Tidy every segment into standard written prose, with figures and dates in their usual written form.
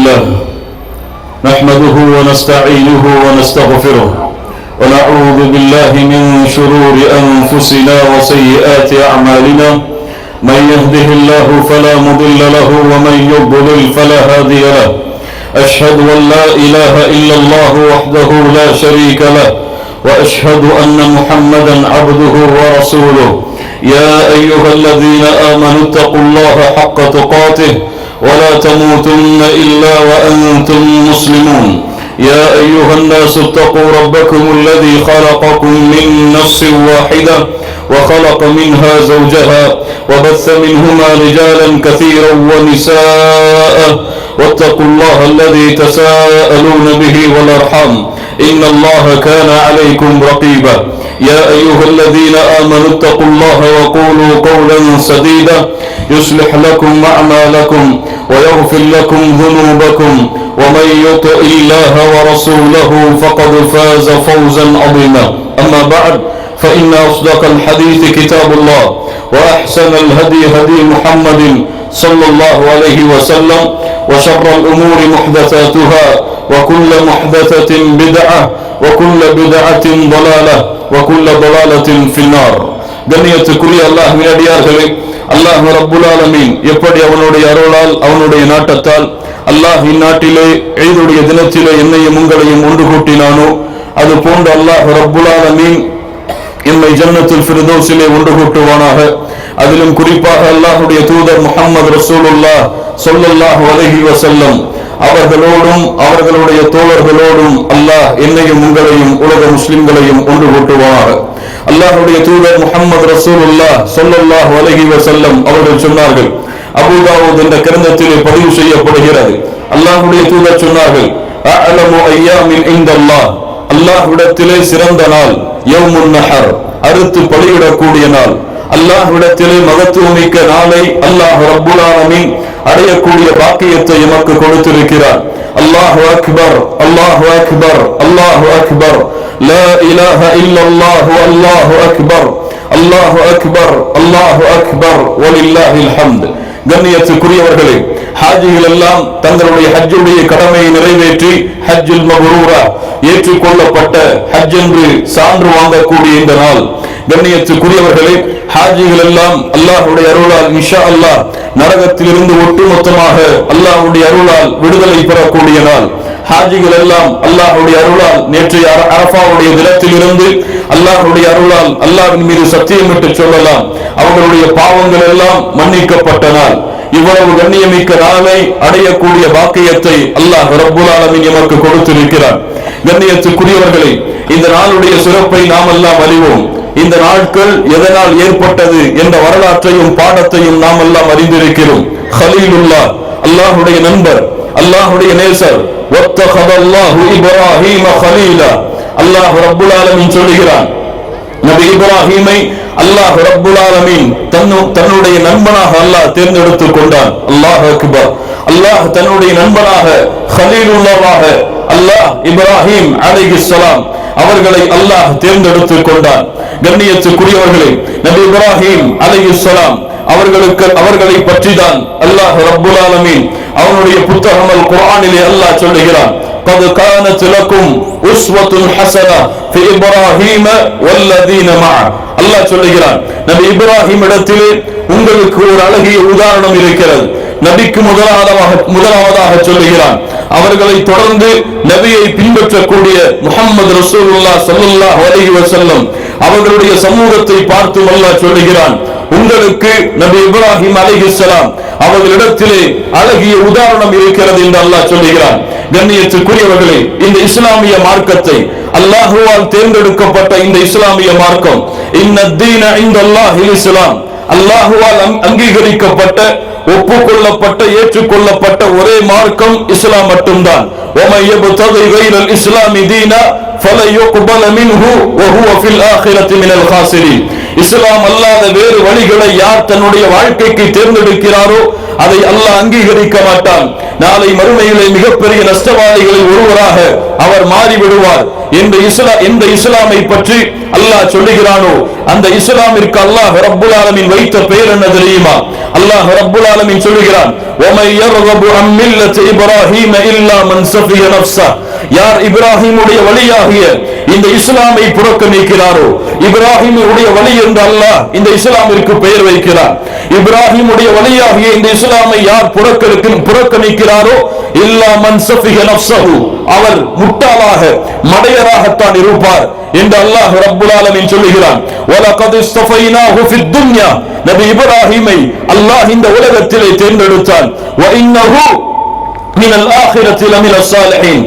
لله نحمده ونستعينه ونستغفره ونعوذ بالله من شرور أنفسنا وسيئات أعمالنا من يهده الله فلا مضل له ومن يضلل فلا هادي له أشهد أن لا إله إلا الله وحده لا شريك له وأشهد أن محمدا عبده ورسوله يا أيها الذين آمنوا اتقوا الله حق تقاته ولا تموتن إلا وأنتم مسلمون يا أيها الناس اتقوا ربكم الذي خلقكم من نفس واحدة وخلق منها زوجها وبث منهما رجالا كثيرا ونساء واتقوا الله الذي تساءلون به والأرحام إن الله كان عليكم رقيبا يا أيها الذين آمنوا اتقوا الله وقولوا قولا سديدا يصلح لكم أعمالكم ويغفر لكم ذنوبكم ومن يطع الله ورسوله فقد فاز فوزا عظيما أما بعد فإن أصدق الحديث كتاب الله وأحسن الهدي هدي محمد صلى الله عليه وسلم وشر الأمور محدثاتها وكل محدثة بدعة وكل بدعة ضلالة وكل ضلالة في النار. கண்ணியத்துக்குரிய அல்லாஹ்வின் அடியார்களே, அல்லாஹ் ரப்புல் ஆலமீன் எப்படி அவனுடைய அருளால் அவனுடைய நாட்டத்தால் அல்லாஹ் இந்நாட்டிலே ஈதுடைய தினத்திலே என்னையும் உங்களையும் ஒன்று கூட்டினானோ அது போன்று அல்லாஹ் ரப்புல் ஆலமீன் எம்மை ஜன்னத்துல் ஃபிர்தௌஸிலே ஒன்று கூட்டுவானாக. அதிலும் குறிப்பாக அல்லாஹ்வுடைய தூதர் முஹம்மது ரசூலுல்லாஹ் ஸல்லல்லாஹு அலைஹி வஸல்லம் அவர்களோடும் அவர்களுடைய தோழர்களோடும் அல்லாஹ் என்னையும் உங்களையும் உலக முஸ்லிம்களையும் ஒன்று கூட்டுவானாக. அல்லாஹ்வுடைய தூதர் முஹம்மது ரசூலுல்லாஹ் ஸல்லல்லாஹு அலைஹி வஸல்லம் அவர்கள் சொன்னார்கள், அபூ தாவூத் என்ற கிரந்தத்திலே பதிவு செய்யப்படுகிறது, அல்லாஹ்வுடைய தூதர் சொன்னார்கள், அஅலமு அய்யாமின் இன்தல்லாஹ், அல்லாஹ்விடத்திலே சிறந்த நாள் யௌமுன் நஹர், அறுத்து பலியிடக்கூடிய நாள். அல்லாஹ்விடத்திலே மகத்துவமிக்க நாளை அல்லாஹ் ரப்புல் ஆலமீன் அடையக்கூடிய பாக்கியத்தை எமக்கு கொடுத்திருக்கிறார். அல்லாஹு அக்பர் அல்லாஹு அக்பர் அல்லாஹு அக்பர் லா இலாஹ இல்லல்லாஹு அல்லாஹு அக்பர் அல்லாஹு அக்பர் அல்லாஹு அக்பர் வலில்லாஹில் ஹம்த். கண்ணியத்துக்குரியவர்களே, ஹாஜிகள் எல்லாம் தங்களுடைய ஹஜ்ஜுடைய கடமையை நிறைவேற்றி ஹஜ்ஜுல் மப்ரூரா ஏற்றுக்கொள்ளப்பட்ட ஹஜ் என்று சான்று வாங்கக்கூடிய இந்த நாள். கண்ணியத்துக்குரியவர்களே, ஹாஜிகள் எல்லாம் அல்லாஹ்வுடைய அருளால் இன்ஷா அல்லாஹ் நரகத்திலிருந்து ஒட்டுமொத்தமாக அல்லாஹ்வுடைய அருளால் விடுதலை பெறக்கூடிய நாள். ஹாஜிகள் எல்லாம் அல்லாஹ்வுடைய அருளால் நேற்றைய அரஃபாவுடைய தினத்திலிருந்து அல்லாஹ்வுடைய அருளால் அல்லாஹ்வின் மீது சத்தியமிட்டு சொல்லலாம், அவர்களுடைய பாவங்கள் எல்லாம் மன்னிக்கப்பட்ட நாள். இவ்வளவு கண்ணியமிக்க நாளை அடையக்கூடிய பாக்கியத்தை அல்லாஹ் ரப்புல் ஆலமீன் எமக்கு கொடுத்திருக்கிறார். கண்ணியத்துக்குரியவர்களே, இந்த நாளுடைய சிறப்பை நாம் எல்லாம் அறிவோம். இந்த நாட்கள் எதனால் ஏற்பட்டது என்ற வரலாற்றையும் பாடத்தையும் நாம் எல்லாம் அறிந்திருக்கிறோம். கலீலுல்லாஹ், அல்லாஹ்வுடைய நண்பர், அல்லாஹ்வுடைய நேசர், வத்தகதல்லாஹு இப்ராஹீம கலீலா, அல்லாஹ் ரப்புல் ஆலமீன் சொல்கிறான், நபி இப்ராஹீமை அல்லாஹ் ரப்புல் ஆலமீன் தன்னுடைய நண்பனாக அல்லாஹ் தேர்ந்தெடுத்துக் கொண்டான். அல்லாஹ் அக்பர். அல்லாஹ் தன்னுடைய நண்பனாக கலீலுல்லாஹ்வாக அல்லாஹ் இப்ராஹீம் அலைஹிஸ்ஸலாம் அவர்களை அல்லாஹ் தேர்ந்தெடுத்துக் கொண்டான். கண்ணியத்துக்குரியவர்களே, நபி இப்ராஹீம் அலைஹிஸ்ஸலாம் அவர்களை பற்றி தான் அல்லாஹ் ரப்புல் ஆலமீன் அவனுடைய புத்தகம் அல் குர்ஆனிலே அல்லாஹ் சொல்லுகிறான், قد كانت لكم أسوة حسنة في إبراهيم والذين معه. அல்லாஹ் சொல்லுகிறான், நபி இப்ராஹீம் இடத்திலே உங்களுக்கு ஒரு அழகிய உதாரணம் இருக்கிறது. நபிக்கு முதலாவதாக சொல்லுகிறான், அவர்களை தொடர்ந்து நபியை பின்பற்றக்கூடிய முஹம்மது ரசூலுல்லாஹ் ஸல்லல்லாஹு அலைஹி வஸல்லம் அவர்களுடைய சமூகத்தை பார்த்து அல்லாஹ் சொல்லுகிறான், உங்களுக்கு நபி இப்ராஹீம் அலைஹிஸ்ஸலாம் அவர்களிடத்திலே அழகிய உதாரணம் இருக்கிறது என்று அல்லாஹ் சொல்லுகிறான். கண்ணியத்துக்குரியவர்களே, இந்த இஸ்லாமிய மார்க்கத்தை அல்லாஹ்வால் தேர்ந்தெடுக்கப்பட்ட இந்த இஸ்லாமிய மார்க்கம், இன்னத்தீன இன்தல்லாஹில் இஸ்லாம், அல்லாஹ்வால் அங்கீகரிக்கப்பட்ட ஒப்புக்கொள்ளப்பட்ட ஏற்றுக்கொள்ளப்பட்ட ஒரே மார்க்கம் இஸ்லாம் மட்டும்தான். وَمَن يَبْتَغِي غَيْرَ الْإِسْلَامِ دِينًا فَلَن يُقْبَلَ مِنْهُ وَهُوَ فِي الْآخِرَةِ مِنَ الْخَاسِرِينَ. இஸ்லாம் அல்லாத வேறு வழிகளை யார் தன்னுடைய வாழ்க்கைக்கு தேர்ந்தெடுக்கிறாரோ அதை அல்லாஹ் அங்கீகரிக்க மாட்டான். நாளை மறுமையிலே மிகப்பெரிய நஷ்டவாதிகளில் ஒருவராக அவர் மாறிவிடுவார். எந்த இஸ்லாமை பற்றி அல்லாஹ் சொல்லுகிறானோ அந்த இஸ்லாமிற்கு அல்லாஹ் ரப்புல் ஆலமீன் வைத்த பெயர் என்ன தெரியுமா? அல்லாஹ் ரப்புல் ஆலமீன் சொல்லுகிறான், وَمَن يَرْغَبُ عَن مِّلَّةِ إِبْرَاهِيمَ إِلَّا مَن سَفِهَ نَفْسَهُ. யார் இப்ராஹிமுடைய வழியாகிய இந்த இஸ்லாமை புறக்கணிக்கிறாரோ, இப்ராஹிமுடைய வழி என்று அல்லாஹ் இந்த இஸ்லாமிற்கு பெயர் வைக்கிறார். இப்ராஹிமுடைய வழியாகிய இந்த இஸ்லாமை யார் புறக்கணிக்கிறாரோ, இல்லா மன் சஃபிஹ நஃப்ஸஹு, அவர் முட்டாளாக மடையராகத்தான் இருப்பார் என்று அல்லாஹ் ரப்புல் ஆலமீன் சொல்லுகிறான். வலகத் இஸ்தஃபைனாஹு ஃபித் துன்யா, நபி இப்ராஹிமை அல்லாஹ் இந்த உலகத்திலே தேர்ந்தெடுத்தான். வ இன்னஹு மினல் ஆখিরাতি லமினஸ் ஸாலிஹீன்,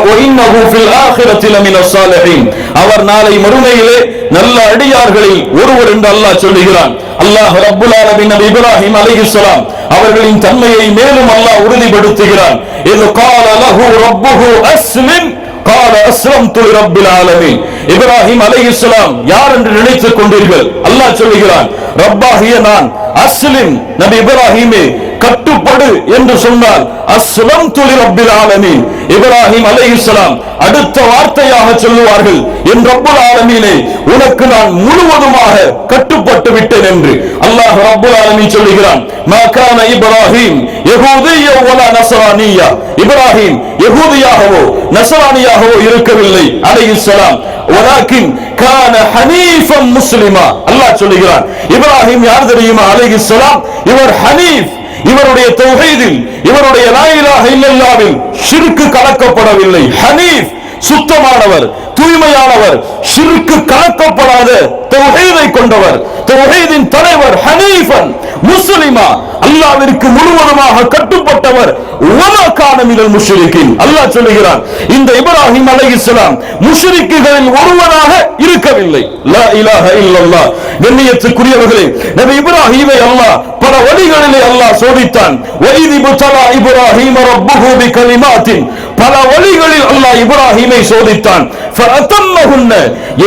வ இன்னஹு ஃபில் ஆখিরাতি லமினஸ் ஸாலிஹீன், அவர் நாளை மறுமையிலே நல்ல அடியார்களில் ஒருவர் என்று அல்லாஹ் சொல்லுகிறான். அல்லாஹ் ரப்புல் ஆலமீன் நபி இப்ராஹிம் அலைஹிஸ்ஸலாம் அவர்களின் தன்மையை மேலும் அல்லாஹ் உறுதிப்படுத்துகிறான். இது قال له ربه اسلم قال اسلمت لرب العالمين. இப்ராஹிம் அலைஹிஸ்ஸலாம் யார் என்று நினைத்துக் கொண்டீர்கள்? அல்லாஹ் சொல்லுகிறான், ரப்பாகிய நான், அஸ்லிம் நபி இப்ராஹிமே கட்டுப்படு என்று சொன்னால் அஸ்லம்து லிரப்பில் ஆலமீன். இப்ராஹிம் அலைஹிஸ்ஸலாம் அடுத்த வார்த்தையாக சொல்லுவார்கள், என் ரப்புல் ஆலமீனே உனக்கு நான் முழுவதுமாக கட்டுப்பட்டு விட்டேன் என்று அல்லாஹ் ரப்புல் ஆலமீன் சொல்லுகிறான். மா கான இப்ராஹிம் யஹூதிய்யா வலா நஸ்ரானிய்யா, இப்ராஹிம் யஹூதியாகவோ நஸ்ரானியாகவோ இருக்கவில்லை அலைஹிஸ்ஸலாம். வலாக்கின் கான ஹனீஃபன் முஸ்லிமா, அல்லாஹ் சொல்லுகிறான். இப்ராஹிம் யார் தெரியுமா அலைஹிஸ்ஸலாம்? இவர் ஹனீஃப், இவருடைய தௌஹீதில், இவருடைய லா இலாஹ இல்லல்லாஹ்வில் ஷிர்க் கலக்கப்படவில்லை. ஹனீஃப் சுத்தமானவர், தூய்மையானவர், ஷிர்க் கலக்கப்படாத தௌஹீதை கொண்டவர், தௌஹீதின் தலைவர். ஹனீஃபன் முஸ்லிமா, அல்லாஹ்விற்கு முழுவதுமாக கட்டுப்பட்டவர். வமா கான மினல் முஷ்ரிகீன், அல்லாஹ் சொல்லுகிறான். இந்த இப்ராஹிம் அலைஹிஸ்ஸலாம் முஷ்ரிக்குகளில் ஒருவனாக இருக்கவில்லை. லா இலாஹ இல்லல்லாஹ். கண்ணியத்துக்குரியவர்களே, நபி இப்ராஹீமை அல்லாஹ் பல வழிகளிலே அல்லாஹ் சோதித்தான். வஇதி புத்தலா இப்ராஹீம ரப்புஹு பிகலிமாத்தின், பல வழிகளில் அல்லாஹ் இப்ராஹீமை சோதித்தான். ஃபஅதம்மஹுன்ன,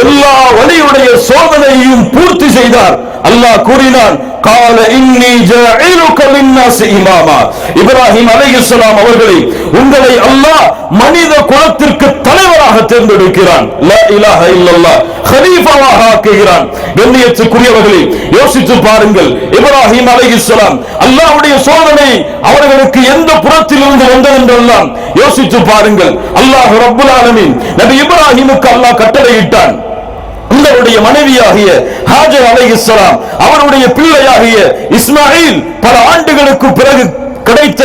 எல்லா வழியுடைய சோதனையையும் பூர்த்தி செய்தார். அல்லாஹ் கூறினான், قال إني جاعلك للناس إماما. இப்ராஹிம் அலைஹிஸ்ஸலாம் அவர்களை, உங்களை அல்லாஹ் மனித குலத்திற்கு தலைவராக தேர்ந்தெடுக்கிறான். லா இலாஹ இல்லல்லாஹ், கலீஃபாவாக ஆக்குகிறான். கண்ணியத்துக்குரியவர்களே, யோசித்து பாருங்கள். இப்ராஹிம் அலைஹிஸ்ஸலாம் அல்லாஹ்வுடைய சோதனை அவர்களுக்கு எந்த புறத்திலிருந்து வந்ததென்றெல்லாம் யோசித்து பாருங்கள். அல்லாஹ் ரப்புல் ஆலமீன் நபி இப்ராஹிமுக்கு அல்லாஹ் கட்டளையிட்டான், உங்களுடைய மனைவியாகிய ஹாஜர் அலைஹிஸ்ஸலாம், அவருடைய பிள்ளையாகிய இஸ்மாயில் பல ஆண்டுகளுக்கு பிறகு கிடைத்த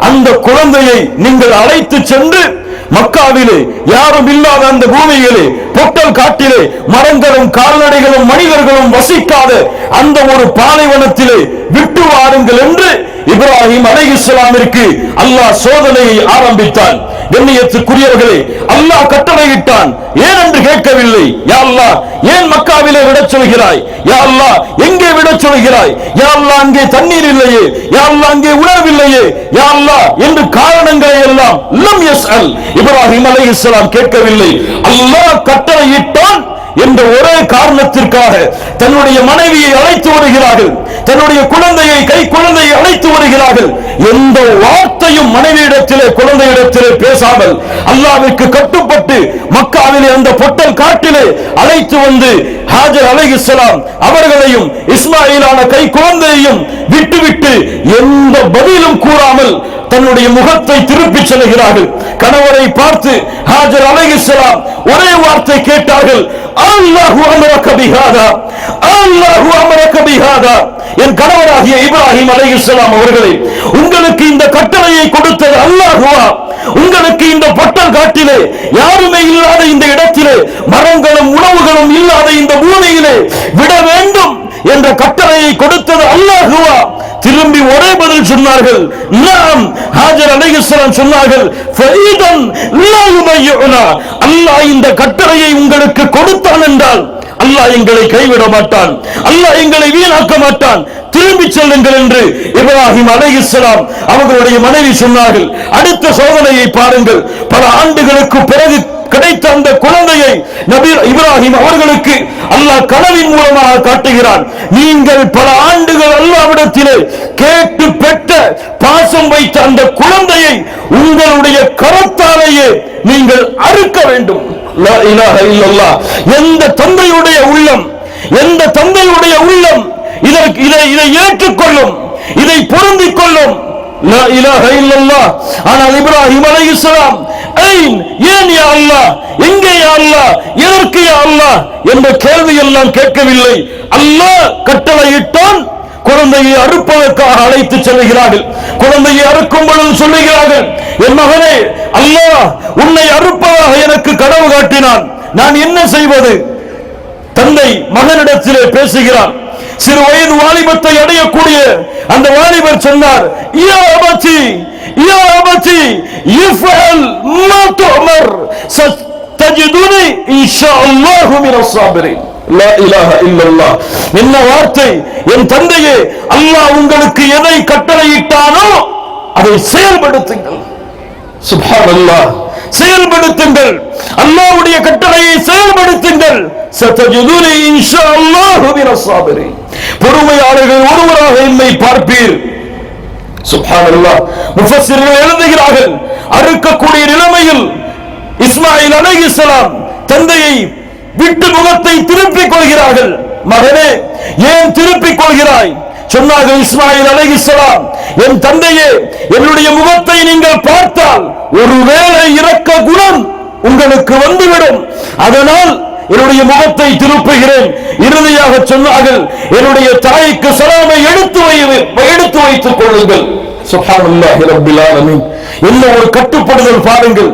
அந்த குழந்தையை நீங்கள் அழைத்து சென்று மக்காவிலே யாரும் இல்லாத அந்த பூமியிலே, பொட்டல் காட்டிலே, மரங்களும் கால்நடைகளும் மனிதர்களும் வசிக்காத அந்த ஒரு பாலைவனத்திலே விட்டு வாருங்கள் என்று இப்ராஹிம் அலைஹிஸ்ஸலாமிற்கு அல்லாஹ் சோதனையை ஆரம்பித்தான். கண்ணியத்துக்குரியவர்களே, அல்லாஹ் கட்டளையிட்டான். ஏன் என்று கேட்கவில்லை. யா அல்லாஹ், ஏன் மக்காவிலே விடச் சொல்கிறாய்? யா அல்லாஹ், எங்கே விடச் சொல்கிறாய்? யா அல்லாஹ், அங்கே தண்ணீர் இல்லையே? யா அல்லாஹ், அங்கே உணவில்லையே? யா அல்லாஹ் என்று காரணங்களை எல்லாம் லம் யஸ்அல், இப்ராஹிம் அலைஹிஸ்ஸலாம் கேட்கவில்லை. அல்லாஹ் கட்டளையிட்டான் என்ற ஒரே காரணத்திற்காக தன்னுடைய மனைவியை அழைத்து வருகிறார்கள், தன்னுடைய குழந்தையை, கை குழந்தையை அழைத்து வருகிறார்கள். எந்த வார்த்தையும் மனைவியிடத்திலே, குழந்தையிடத்திலே பேசாமல் அல்லாஹ்விற்கு கட்டுப்பட்டு மக்காவிலே அந்த பொட்டல் காட்டிலே அழைத்து வந்து ஹாஜர் அலைஹிஸ்ஸலாம் அவர்களையும் இஸ்மாயிலான கை குழந்தையையும் விட்டுவிட்டு எந்த பதிலும் கூறாமல் தன்னுடைய முகத்தை திருப்பி செல்கிறார்கள். கணவரை பார்த்து ஹாஜர் அலைஹிஸ்ஸலாம் ஒரே வார்த்தை கேட்டார்கள், அல்லாஹு அமரக பிஹாதா, அல்லாஹு அமரக பிஹாதா. என் கணவராகிய இப்ராஹிம் அலைஹிஸ்ஸலாம் அவர்களே, உங்களுக்கு இந்த கட்டளையை கொடுத்தது அல்லாஹுவா? உங்களுக்கு இந்த பொட்டல் காட்டிலே, யாருமே இல்லாத இந்த இடத்திலே, மரங்களும் உணவுகளும் இல்லாத இந்த பூமியிலே விட வேண்டும் என்ற கட்டளையை கொடுத்தது அல்லாஹுவா? திரும்பி ஒரே பதில் சொன்னார்கள், நாம். ஹாஜர் அலைஹிஸ்ஸலாம் சொன்னார்கள், ஃபஈதன் லா யுமையுனா, அல்லாஹ் இந்த கட்டளையை உங்களுக்கு கொடுத்தான் என்றால் அல்லாஹ் எங்களை கைவிட மாட்டான், அல்லாஹ் எங்களை வீணாக்க மாட்டான், திரும்பி செல்லுங்கள் என்று இப்ராஹிம் அலைஹிஸ்ஸலாம் அவர்களுடைய மனைவி சொன்னார்கள். அடுத்த சோதனையை பாருங்கள். பல ஆண்டுகளுக்கு பிறகு கிடைத்த அந்த குழந்தையை நபி இப்ராஹிம் அவர்களுக்கு அல்லாஹ் கனவின் மூலமாக காட்டுகிறான். நீங்கள் பல ஆண்டுகள் அல்லாஹ்விடத்திலே கேட்டு பெற்ற பாசம் வைத்த அந்த குழந்தையை உங்களுடைய கரத்தாலேயே நீங்கள் அறுக்க வேண்டும். லா இலாஹ இல்லல்லாஹ். எந்த தந்தையுடைய உள்ளம், எந்த தந்தையுடைய உள்ளம் இதை ஏற்றுக்கொள்ளும், இதை பொருந்திக் கொள்ளும்? லா இலாஹ இல்லல்லாஹ். ஆனால் இப்ராஹிம் அலைஹிஸ்ஸலாம் ஏன் யா அல்லாஹ், எங்கே யா அல்லாஹ், எதற்கு யா அல்லாஹ் என்ற கேள்வி எல்லாம் கேட்கவில்லை. அல்லாஹ் கட்டளையிட்டான். குழந்தையை அறுப்பதற்காக அழைத்து செல்கிறார்கள். குழந்தையை அறுக்கும் பொழுது சொல்லுகிறார்கள், என் மகனே, அல்லாஹ் உன்னை அறுப்பதாக எனக்கு கனவு காட்டினான், நான் என்ன செய்வது? தந்தை மகனிடத்திலே பேசுகிறார். சிறு வயது வாலிபத்தை அடையக்கூடிய அந்த வாலிபர் சொன்னார், யா அபதி யா அபதி இஃஅல் மா துஅமர் சதஜிதுனி இன்ஷாஅல்லாஹு மினஸ் ஸாபிரின். லா இலாஹ இல்லல்லாஹ். என்ன வார்த்தை! என் தந்தையே, அல்லாஹ் உங்களுக்கு எதை கட்டளையிட்டானோ அதை செயல்படுத்துங்கள். சுப்ஹானல்லாஹ். செயல்படுத்துங்கள். அல்லாஹ்வுடைய கட்டளையை செயல்படுத்துங்கள். சதஜிதுனி இன்ஷாஅல்லாஹு மினஸ் ஸாபிரின். பொறுமையாளர்கள் ஒருவராக என்னை பார்ப்பீர். சுப்ஹானல்லாஹ். முஃபஸ்ஸிர்கள் எழுதுகிறார்கள், அறுக்கக்கூடிய நிலைமையில் இஸ்மாயில் அலைஹிஸ்ஸலாம் தந்தையை விட்டு முகத்தை திருப்பிக் கொள்கிறார்கள். மகனே, ஏன் திருப்பிக் கொள்கிறாய்? சொன்னார்கள் இஸ்மாயில் அலைஹிஸ்ஸலாம், என் தந்தையே, என்னுடைய முகத்தை நீங்கள் பார்த்தால் ஒருவேளை இரக்க குணம் உங்களுக்கு வந்துவிடும், அதனால் என்னுடைய முகத்தை திருப்புகிறேன். இறுதியாக சொன்னார்கள், என்னுடைய தாய்க்கு சலாமை எடுத்து வைத்துக் கொள்ளுங்கள். சுப்ஹானல்லாஹி ரப்பில் ஆலமீன். என்ன ஒரு கட்டுப்படுதல் பாருங்கள்,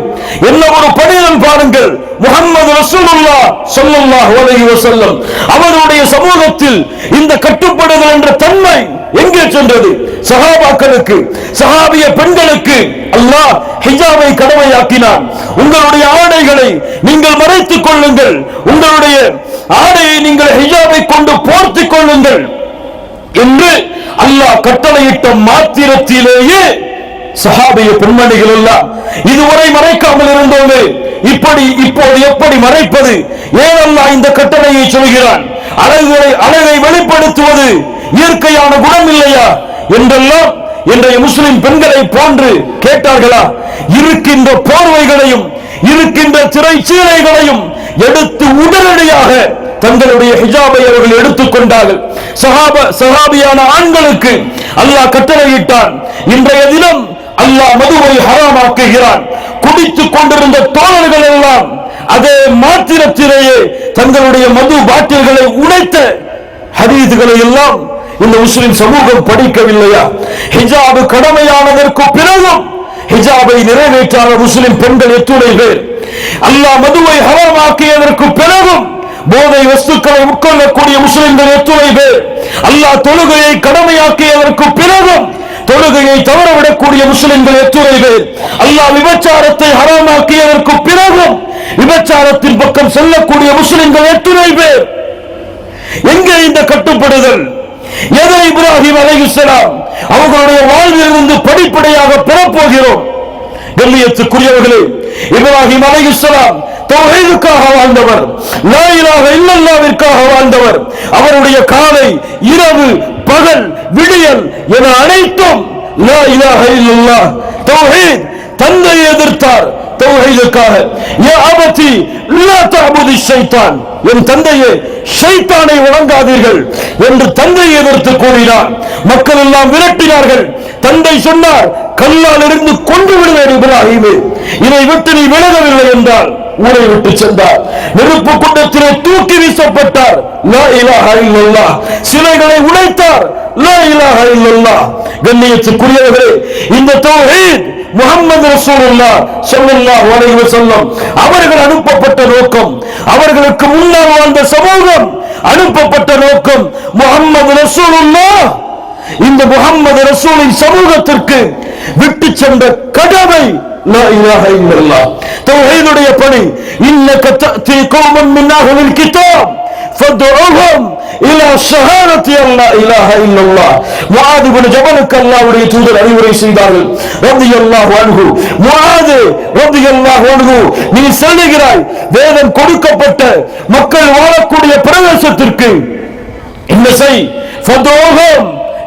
என்ன ஒரு பணிதல் பாருங்கள். முஹம்மது ரசூலுல்லாஹ் ஸல்லல்லாஹு அலைஹி வஸல்லம் அவருடைய சமூகத்தில் இந்த கட்டுப்படுதல் என்ற தன்மை எங்கே சென்றது? சஹாபாக்களுக்கு, சஹாபிய பெண்களுக்கு அல்லாஹ் ஹிஜாபை கடமையாக்கினான். உங்களுடைய ஆடைகளை நீங்கள் மறைத்துக் கொள்ளுங்கள், உங்களுடைய ஆடையை நீங்கள் ஹிஜாபை கொண்டு போர்த்திக் கொள்ளுங்கள் என்று அல்லாஹ் கட்டளையிட்ட மாத்திரத்திலேயே சஹாபிய பெண்மணிகள் எல்லாம் இதுவரை மறைக்காமல் இருந்தோமே, இப்போது எப்படி மறைப்பது? ஏன் அல்லாஹ் இந்த கட்டளையை சொல்கிறான்? அழகை வெளிப்படுத்துவது இயற்கையான குணம் இல்லையா என்றெல்லாம் இன்றைய முஸ்லிம் பெண்களை போன்று கேட்டார்களா? இருக்கின்ற போர்வைகளையும் இருக்கின்ற திரைச்சீலைகளையும் எடுத்து உடனடியாக தங்களுடைய ஹிஜாபை அவர்கள் எடுத்துக்கொண்டார்கள். சஹாபியான ஆண்களுக்கு அல்லாஹ் கட்டளையிட்டான். இன்றைய தினம் அல்லாஹ் மதுவை ஹராமாக்குகிறான். குடித்துக் கொண்டிருந்த தோழர்கள் எல்லாம் அதே மாத்திரத்திலேயே தங்களுடைய மது பாட்டில்களை உடைத்த ஹதீதுகளை எல்லாம் இந்த முஸ்லிம் சமூகம் படிக்கவில்லையா? ஹிஜாபு கடமையானதற்கு பிறகும் ஹிஜாபை நிறைவேற்றாத முஸ்லிம் பெண்கள் எத்துணை பேர்? அல்லாஹ் மதுவை ஹராமாக்கியதற்கு பிறகும் போதை வஸ்துக்களை உட்கொள்ளக்கூடிய முஸ்லிம்கள் எத்துணை பேர்? அல்லாஹ் தொழுகையை கடமையாக்கியதற்கு பிறகும் தொழுகையை தவறவிடக்கூடிய முஸ்லிம்கள் எத்துணை பேர்? அல்லாஹ் விபச்சாரத்தை ஹராமாக்கியதற்கு பிறகும் விபச்சாரத்தின் பக்கம் செல்லக்கூடிய முஸ்லிம்கள் எத்துணை பேர்? எங்கே இந்த கட்டுப்படுதல்? எதை இப்ராஹிம் அலைஹிஸ்ஸலாம் அவர்களுடைய வாழ்விலிருந்து படிப்படியாக பெறப்போகிறோம்? கண்ணியத்துக்குரியவர்களே, இப்ராஹிம் அலைஹிஸ்ஸலாம் தௌஹீதுக்காக வாழ்ந்தவர், லா இலாஹ இல்லல்லாஹ்விற்காக வாழ்ந்தவர். அவருடைய காலை, இரவு, பகல், விடியல் என அனைத்தும் லா இலாஹ இல்லல்லாஹ் தௌஹீத். தந்தையை எதிர்த்தார் தௌஹீதுக்காக. யா அபதி லா தஅபுதி ஷைத்தான், என் தந்தையே, ஷைத்தானை வணங்காதீர்கள் என்று தந்தையை எதிர்த்து கூறினார். மக்கள் எல்லாம் விரட்டினார்கள். தந்தை சொன்னார், கல்லால் இருந்து கொண்டு விடுவேன் இப்ராஹிமே, இதை விட்டு நீ விலகவில்லை என்றால் ஊரை விட்டு சென்றார். நெருப்பு குண்டத்திலே தூக்கி வீசப்பட்டார். லா இலாஹ இல்லல்லாஹ். சிலைகளை உடைத்தார். லா இலாஹ இல்லல்லாஹ். கண்ணியத்துக்குரியவர்களே, இந்த தௌஹீத் முஹம்மது ரசூலுல்லாஹ் ஸல்லல்லாஹு அலைஹி வஸல்லம் அவர்கள் அனுப்பப்பட்ட நோக்கம், அவர்களுக்கு முன்னால் வாழ்ந்த சமூகம் அனுப்பப்பட்ட நோக்கம் முஹம்மது ரசூலுல்லாஹ் இந்த முஹம்மது ரசூலின் சமூகத்திற்கு விட்டு சென்ற கடமை லா இலாஹ இல்லல்லாஹ். தௌஹீதுடைய பணி. இன்னக தஅதி கௌமன் மின் அஹ்லில் கிதாப் ஃபதுஉஹும் இலா ஷஹாதத்தி அல்லா இலாஹ இல்லல்லாஹ். முஆத் இப்னு ஜபலுக்கு அல்லாஹ்வுடைய தூதர் அறிவுரை செய்தார்கள் ரலியல்லாஹு அன்ஹு. முஆத் ரலியல்லாஹு அன்ஹு, நீ செல்லுகிறாய் வேதம் கொடுக்கப்பட்ட மக்கள் வாழக்கூடிய பிரதேசத்திற்கு, என்ன செய்? ஃபதுஉஹும்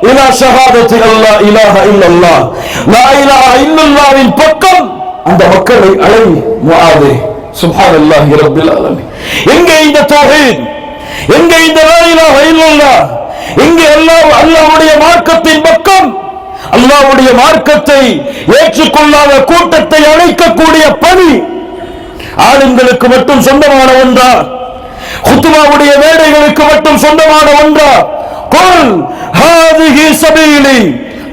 இலா ஷஹாதத்தி அல்லா இலாஹ இல்லல்லாஹ், லா இலாஹ இல்லல்லாஹ்வின் பக்கம் அந்த மக்களை அழை. முஆத், சுப்ஹானல்லாஹி ரப்பில் ஆலமீன். எங்கே இந்த தௌஹீத்? எங்கே இந்த லா இலாஹ இல்லல்லாஹ்? எங்கே அல்லாஹ்வுடைய மார்க்கத்தின் பக்கம், அல்லாஹ்வுடைய மார்க்கத்தை ஏற்றுக்கொள்ளாத கூட்டத்தை அழைக்கக்கூடிய பணி ஆளுங்களுக்கு மட்டும் சொந்தமான ஒன்றா? குத்பாவுடைய மேடைகளுக்கு மட்டும் சொந்தமான ஒன்றா? குல் ஹாதிஹி சபீலி,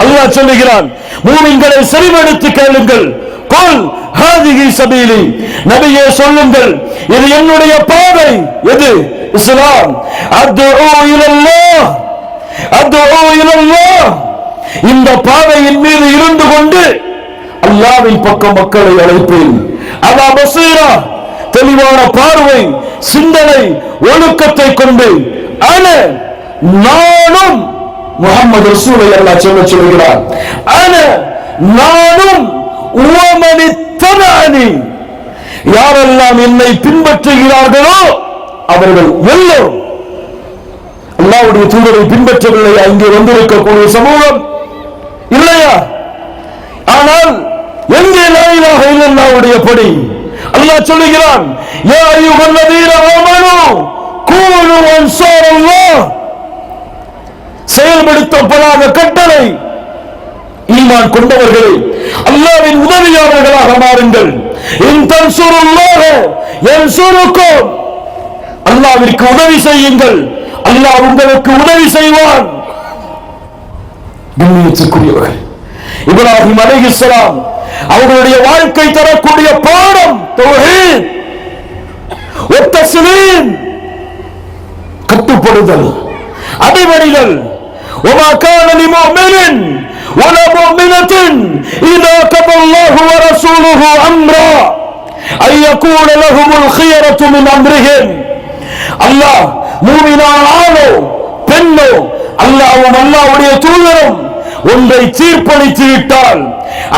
அல்லாஹ் சொல்லுகிறான், மூமின்களை செவிமடுத்து கேளுங்கள். குல் ஹாதிஹி சபீலி, நபியே சொல்லுங்கள், இது என்னுடைய பாதை. எது? இஸ்லாம். அத்உ இலல்லாஹ், அத்உ இலல்லாஹ். இந்த பாதையின் மீது இருந்து கொண்டு அல்லாஹ்வின் பக்கம் மக்களை அழைப்பேன். அலா பஸீரா, தெளிவான பார்வை, சிந்தனை, ஒழுக்கத்தை கொண்டு. நானும் முஹம்மது ரசூலை அல்லாஹ் சொல்லுகிறார், நானும் யாரெல்லாம் என்னை பின்பற்றுகிறார்களோ அவர்கள் எல்லோரும். அல்லாஹ்வுடைய தூதரை பின்பற்றவில்லை அங்கே வந்திருக்கக்கூடிய சமூகம் இல்லையா? ஆனால் எங்கே லா இலாஹ இல்லல்லாஹ்வுடைய படி? அல்லாஹ் சொல்லுகிறான், யா அய்யுஹல்லதீன ஆமனூ கூனூ அன்சாரல்லாஹ். செயல்படுத்தப்படாத கட்டளை. ஈமான் கொண்டவர்களே, அல்லாஹ்வின் உதவியாளர்களாக மாறுங்கள். இன் தன்சுருல்லாஹ யன்சுருக்கும், அல்லாஹ்விற்கு உதவி செய்யுங்கள், அல்லாஹ் உங்களுக்கு உதவி செய்வான். கண்ணியத்துக்குரியவர்கள், இப்ராஹிம் அலைஹிஸ்ஸலாம் அவர்களுடைய வாழ்க்கை தரக்கூடிய பாடம் தௌஹீத் வ தஸ்லீம், கட்டுப்படுதல், அடிபணிதல். وما كان لمؤمن ولا مؤمنة إذا قضى الله ورسوله أمرا أن يكون لهم الخيرة من أمرهم. அல்லாஹ் மூமினான ஆணோ பெண்ணோ, அல்லாஹ்வும் அல்லாஹ்வுடைய தூதரும் ஒன்றை தீர்ப்பளித்து விட்டால்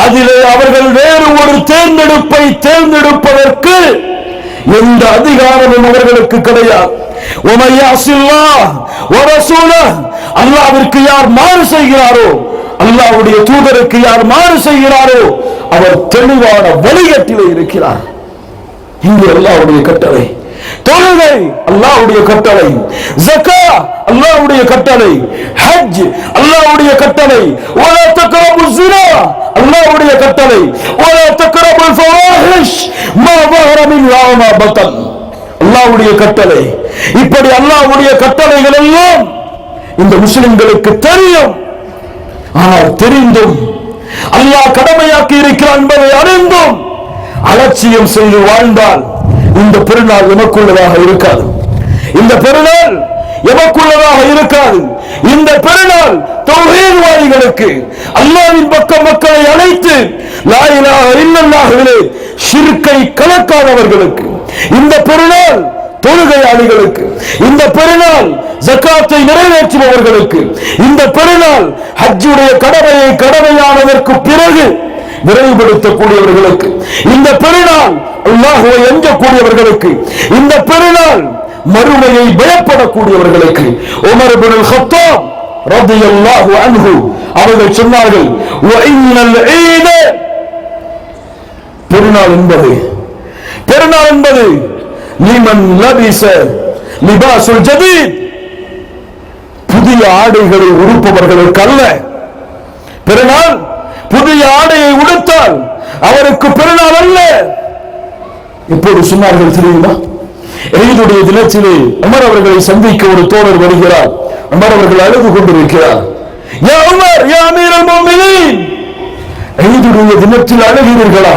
அதிலே அவர்கள் வேறு ஒரு தேர்ந்தெடுப்பை தேர்ந்தெடுப்பதற்கு எந்த அதிகாரமும் அவர்களுக்கு கிடையாது. அல்லாஹ்விற்கு யார் மாறு செய்கிறாரோ, அல்லாஹ்வுடைய தூதருக்கு யார் மாறு செய்கிறாரோ அவர் தெளிவான வழிகட்டிலே இருக்கிறார். இங்கே அல்லாஹ்வுடைய கட்டளை, தொழுகை அல்லாஹ்வுடைய கட்டளை, ஸகாத் அல்லாஹ்வுடைய கட்டளை, ஹஜ் அல்லாஹ்வுடைய கட்டளை, வலா தக்ரபுஸ் ஸினா அல்லாஹ்வுடைய கட்டளை, வலா தக்ரபுல் ஃபவாஹிஷ் மா ظهر மின்ஹா வமா பத்தன் அல்லாஹ்வுடைய கட்டளை. இப்படி அல்லாஹ்வுடைய கட்டளைகள் எல்லாம் இந்த முஸ்லிம்களுக்கு தெரியும். ஆனால் தெரிந்தும் அல்லாஹ் கடமையாக்கி இருக்கிறான் என்பதை அறிந்தும் அலட்சியம் செய்து வாழ்ந்தால் இந்த பெருநாள் எமக்குள்ளதாக இருக்காது. இந்த பெருநாள் எமக்குள்ளதாக இருக்காது. இந்த பெருநாள் தௌஹீத்வாதிகளுக்கு, அல்லாஹ்வின் பக்கம் மக்களை அழைத்து லா இலாஹ இல்லல்லாஹ்விலே ஷிர்க்கை கலக்காதவர்களுக்கு, இந்த பெருநாள் தொழுகையாளிகளுக்கு, இந்த பெருநாள் ஜகாத்தை நிறைவேற்றுபவர்களுக்கு, இந்த பெருநாள் ஹஜ்ஜுடைய கடமையை கடமையானதற்கு பிறகு நிறைவுபடுத்தக்கூடியவர்களுக்கு, இந்த பெருநாள் அல்லாஹ்வை அஞ்சக்கூடியவர்களுக்கு, இந்த பெருநாள் மறுமையை பயப்படக்கூடியவர்களுக்கு. உமர் இப்னுல் கத்தாப் ரலியல்லாஹு அன்ஹு அவர்கள் சொன்னார்கள், வஇன்னல் ஈத, பெருநாள் என்பது லிமன் லபிஸ லிபாசுல் ஜதீத், புதிய ஆடைகளை உடுப்பவர்களுக்கு அல்ல. பெருநாள் புதிய ஆடையை உடுத்தால் அவருக்கு பெருநாள் அல்ல. இப்போது சொன்னார்கள் தெரியுமா? ஈதுடைய தினத்திலே உமர் அவர்களை சந்திக்க ஒரு தோழர் வருகிறார். உமர் அவர்கள் அழுது கொண்டிருக்கிறார். யா உமர், யா அமீருல் முஃமினீன், ஈதுடைய தினத்தில் அழுகிறீர்களா?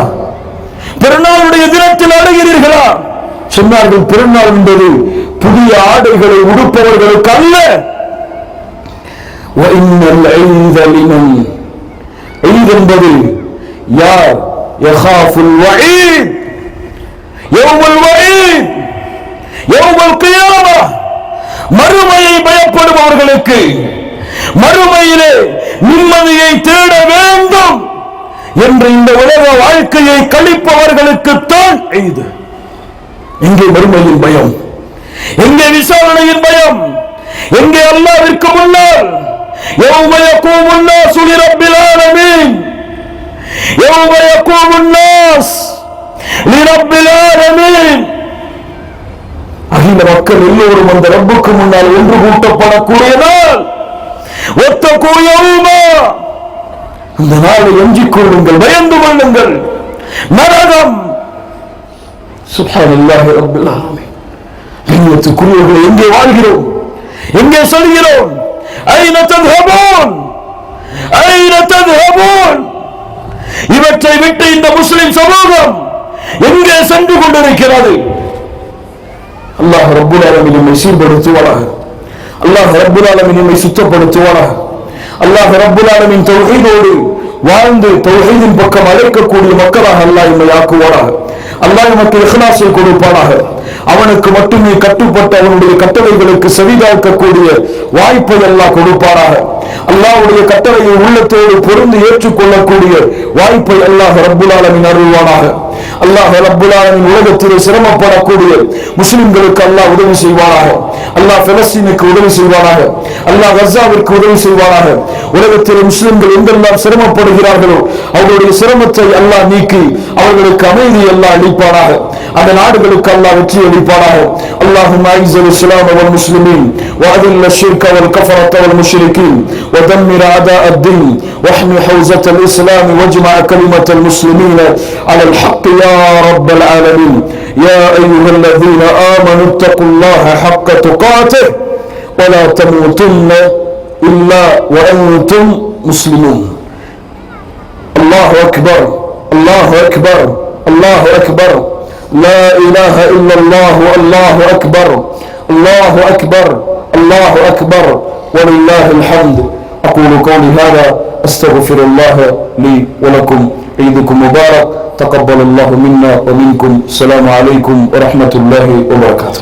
பெருநாளுடைய தினத்தில் அழுகிறீர்களா? சொன்னார்கள், பெருநாள் என்பது புதிய ஆடைகளை உடுப்பவர்களுக்கு அல்ல. வஇன்னல் ஈத லிமன், ஈத் என்பது யார் யகாஃபுல் வஈத், யௌமுல் வஈத், யௌமுல் கியாமah, மறுமையை பயப்படுபவர்களுக்கு, மறுமையிலே நிம்மதியை தேட வேண்டும் என்று இந்த உலக வாழ்க்கையை கழிப்பவர்களுக்கு தான் இது. எங்கே மறுமையின் பயம்? எங்கே விசாரணையின் பயம்? எங்கே அல்லாஹ்விற்கு முன்னால் யௌம யகூமுன் நாஸு லிரப்பில் ஆலமீன், யௌம யகூமுன் நாஸ் லிரப்பில் ஆலமீன், அகில மக்கள் எல்லோரும் அந்த ரப்புக்கு முன்னால் ஒன்று கூட்டப்படக்கூடிய நாள். வத்தகூ யௌமா, அந்த நாளை அஞ்சிக் கொள்ளுங்கள், பயந்து கொள்ளுங்கள். நரகம். சுப்ஹானல்லாஹி ரப்பில் ஆலமீன். கண்ணியத்துக்குரியவர்களே, எங்கே வாழ்கிறோம்? எங்கே செல்கிறோம்? ஐன தذهبون, ஐன தذهبون? இவற்றை விட்டு இந்த முஸ்லிம் சமூகம் எங்கே சென்று கொண்டிருக்கிறது? அல்லாஹ் ரப்புல் ஆலமீன் நம்மை சீர்படுத்துவானாக. அல்லாஹ் ரப்புல் ஆலமீன் நம்மை சுத்தப்படுத்துவானாக. அல்லாஹ் ரப்புல் ஆலமீன் தௌஹீதோடு வாழ்ந்து தௌஹீதின் பக்கம் அழைக்கக்கூடிய மக்களாக அல்லாஹ் நம்மை ஆக்குவானாக. அல்லாஹ் நமக்கு இஹ்லாஸை கொடுப்பானாக. அவனுக்கு மட்டுமே கட்டுப்பட்டு அவனுடைய கட்டளைகளுக்கு செவிதாக்கக்கூடிய வாய்ப்பை அல்லாஹ் கொடுப்பானாக. அல்லாஹ்வுடைய கட்டளையை உள்ளத்தோடு பொருந்து ஏற்றுக்கொள்ளக்கூடிய வாய்ப்பை அல்லாஹ் ரப்புல் ஆலமீன் அருள்வானாக. அல்லாஹ் ரப்புல் ஆலமீன் உலகத்திலே சிரமப்படக்கூடிய முஸ்லிம்களுக்கு அல்லாஹ் உதவி செய்வானாக. அல்லாஹ் பலஸ்தீனுக்கு உதவி செய்வானாக. அல்லாஹ் கஸாவிற்கு உதவி செய்வானாக. உலகத்திலே முஸ்லிம்கள் எங்கெல்லாம் சிரமப்படுகிறார்களோ அவர்களுடைய சிரமத்தை அல்லாஹ் நீக்கி அவர்களுக்கு அமைதி அல்லாஹ் அளிப்பானாக. அந்த நாடுகளுக்கு அல்லாஹ் வெற்றி அளிப்பானாக. اللهم اعز الاسلام والمسلمين واذل الشرك والكفرة والمشركين ودمر اعداء الدين واحمي حوزة الاسلام واجمع كلمة المسلمين على الحق يا رب العالمين. يا ايها الذين امنوا اتقوا الله حق تقاته ولا تموتن الا وانتم مسلمون. الله اكبر، الله اكبر، الله اكبر، لا إله إلا الله، الله أكبر، الله أكبر، الله أكبر، ولله الحمد. أقول قولي هذا أستغفر الله لي ولكم. عيدكم مبارك، تقبل الله منا ومنكم. السلام عليكم ورحمة الله وبركاته.